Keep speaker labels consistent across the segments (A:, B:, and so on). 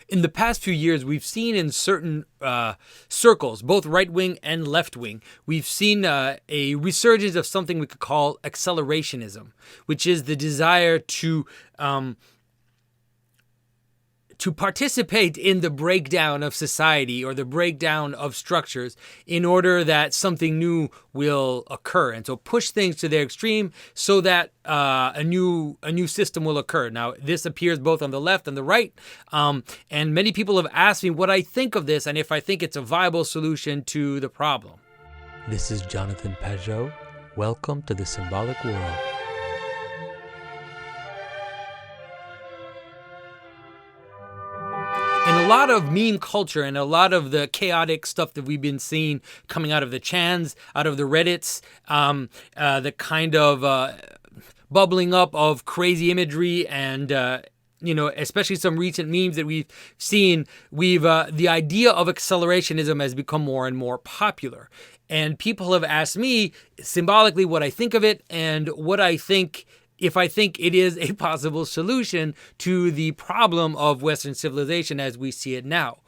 A: In the past few years, we've seen in certain circles, both right-wing and left-wing, we've seen a resurgence of something we could call accelerationism, which is the desire to participate in the breakdown of society or the breakdown of structures in order that something new will occur. And so push things to their extreme so that a new system will occur. Now, this appears both on the left and the right. And many people have asked me what I think of this and if I think it's a viable solution to the problem.
B: This is Jonathan Pageau. Welcome to the Symbolic World.
A: In a lot of meme culture and a lot of the chaotic stuff that we've been seeing coming out of the Chans, out of the Reddits, the kind of bubbling up of crazy imagery and especially some recent memes that we've seen, the idea of accelerationism has become more and more popular. And people have asked me symbolically what I think of it and if I think it is a possible solution to the problem of Western civilization as we see it now.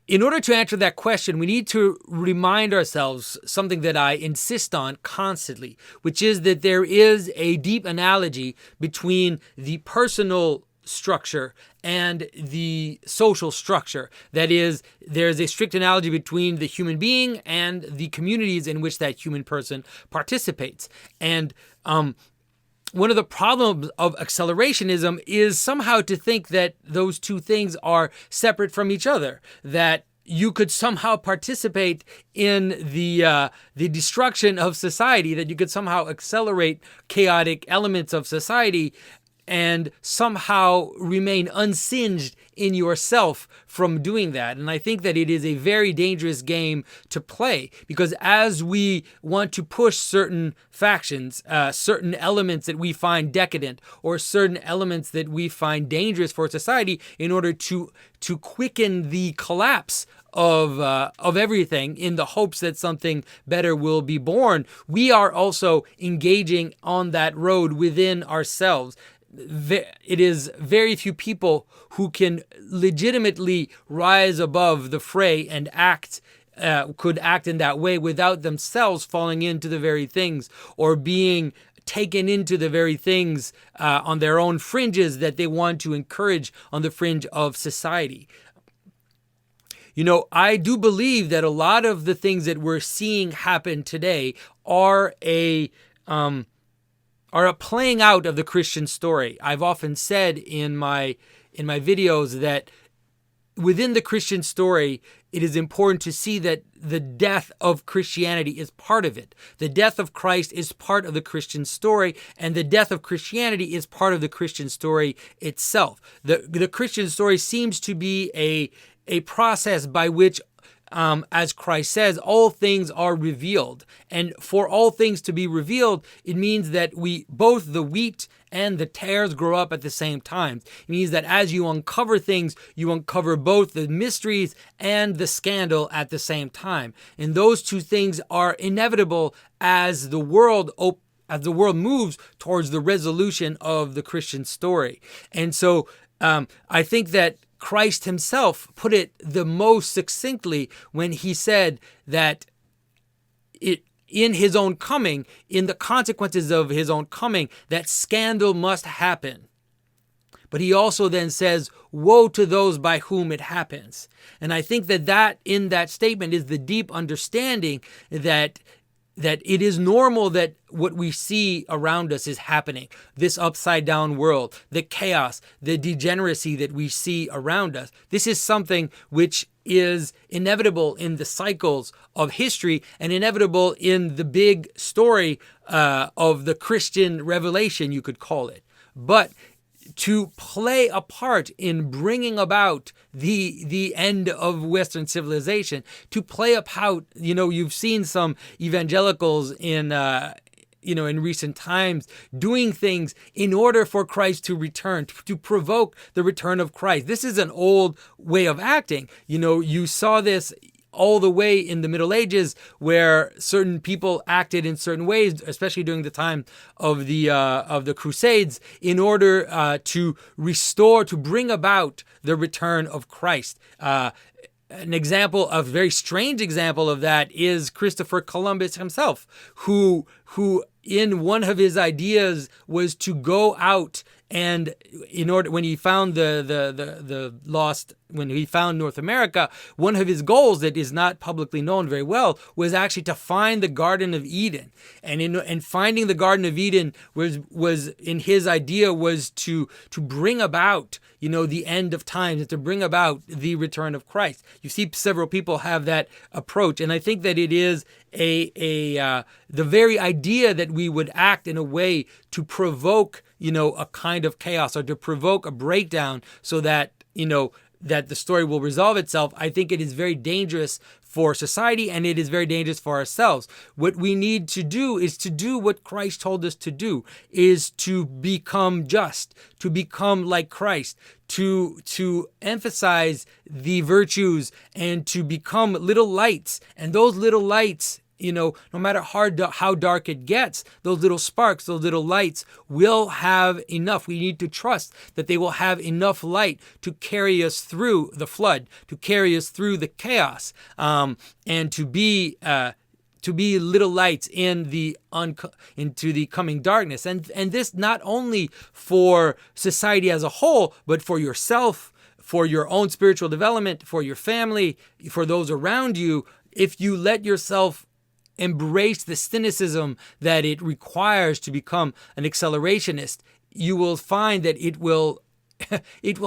A: In order to answer that question, we need to remind ourselves something that I insist on constantly, which is that there is a deep analogy between the personal structure and the social structure. That is, there's a strict analogy between the human being and the communities in which that human person participates. And one of the problems of accelerationism is somehow to think that those two things are separate from each other, that you could somehow participate in the destruction of society, that you could somehow accelerate chaotic elements of society and somehow remain unsinged in yourself from doing that. And I think that it is a very dangerous game to play, because as we want to push certain factions, certain elements that we find decadent or certain elements that we find dangerous for society in order to quicken the collapse of everything in the hopes that something better will be born, we are also engaging on that road within ourselves. It is very few people who can legitimately rise above the fray and could act in that way without themselves falling into the very things or being taken into the very things on their own fringes that they want to encourage on the fringe of society. I do believe that a lot of the things that we're seeing happen today are a playing out of the Christian story. I've often said in my videos that within the Christian story, it is important to see that the death of Christianity is part of it. The death of Christ is part of the Christian story, and the death of Christianity is part of the Christian story itself. The Christian story seems to be a process by which, as Christ says, all things are revealed. And for all things to be revealed, it means that both the wheat and the tares grow up at the same time. It means that as you uncover things, you uncover both the mysteries and the scandal at the same time. And those two things are inevitable as the world moves towards the resolution of the Christian story. And so I think that Christ himself put it the most succinctly when he said that in his own coming, in the consequences of his own coming, that scandal must happen. But he also then says, woe to those by whom it happens. And I think that in that statement is the deep understanding that it is normal that what we see around us is happening. This upside down world, the chaos, the degeneracy that we see around us. This is something which is inevitable in the cycles of history and inevitable in the big story of the Christian revelation, you could call it. But to play a part in bringing about the end of Western civilization, to play a part, you've seen some evangelicals in recent times doing things in order for Christ to return, to provoke the return of Christ. This is an old way of acting. You saw this all the way in the Middle Ages, where certain people acted in certain ways, especially during the time of the Crusades, in order to restore, to bring about the return of Christ. An example, a very strange example of that, is Christopher Columbus himself, who in one of his ideas was to go out and when he found when he found North America, one of his goals that is not publicly known very well was actually to find the Garden of Eden. And finding the Garden of Eden was in his idea was to bring about, the end of times, and to bring about the return of Christ. You see several people have that approach, and I think that it is the very idea that we would act in a way to provoke, a kind of chaos, or to provoke a breakdown, so that, that the story will resolve itself. I think it is very dangerous for society, and it is very dangerous for ourselves. What we need to do is to do what Christ told us to do, is to become just, to become like Christ, to emphasize the virtues, and to become little lights. And those little lights, no matter how dark it gets, those little sparks, those little lights will have enough. We need to trust that they will have enough light to carry us through the flood, to carry us through the chaos, and to be little lights into the coming darkness. And this not only for society as a whole, but for yourself, for your own spiritual development, for your family, for those around you. If you let yourself embrace the cynicism that it requires to become an accelerationist, you will find that it will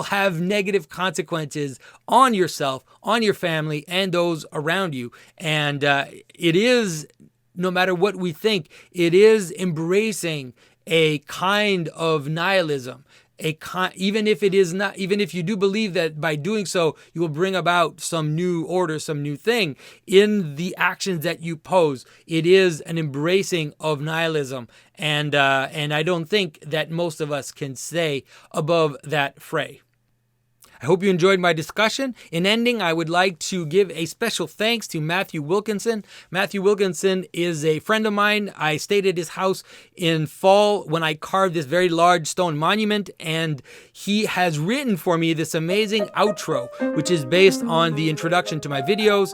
A: have negative consequences on yourself, on your family, and those around you. And it is, no matter what we think, it is embracing a kind of nihilism. Even if you do believe that by doing so you will bring about some new order, some new thing in the actions that you pose, it is an embracing of nihilism, and I don't think that most of us can stay above that fray. I hope you enjoyed my discussion. In ending, I would like to give a special thanks to Matthew Wilkinson. Matthew Wilkinson is a friend of mine. I stayed at his house in fall when I carved this very large stone monument, and he has written for me this amazing outro, which is based on the introduction to my videos,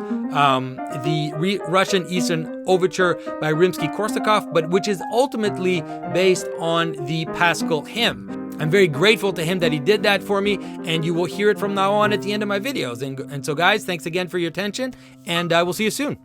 A: the Russian Eastern Overture by Rimsky Korsakov, but which is ultimately based on the Paschal hymn. I'm very grateful to him that he did that for me, and you will hear it from now on at the end of my videos. And so guys, thanks again for your attention, and I will see you soon.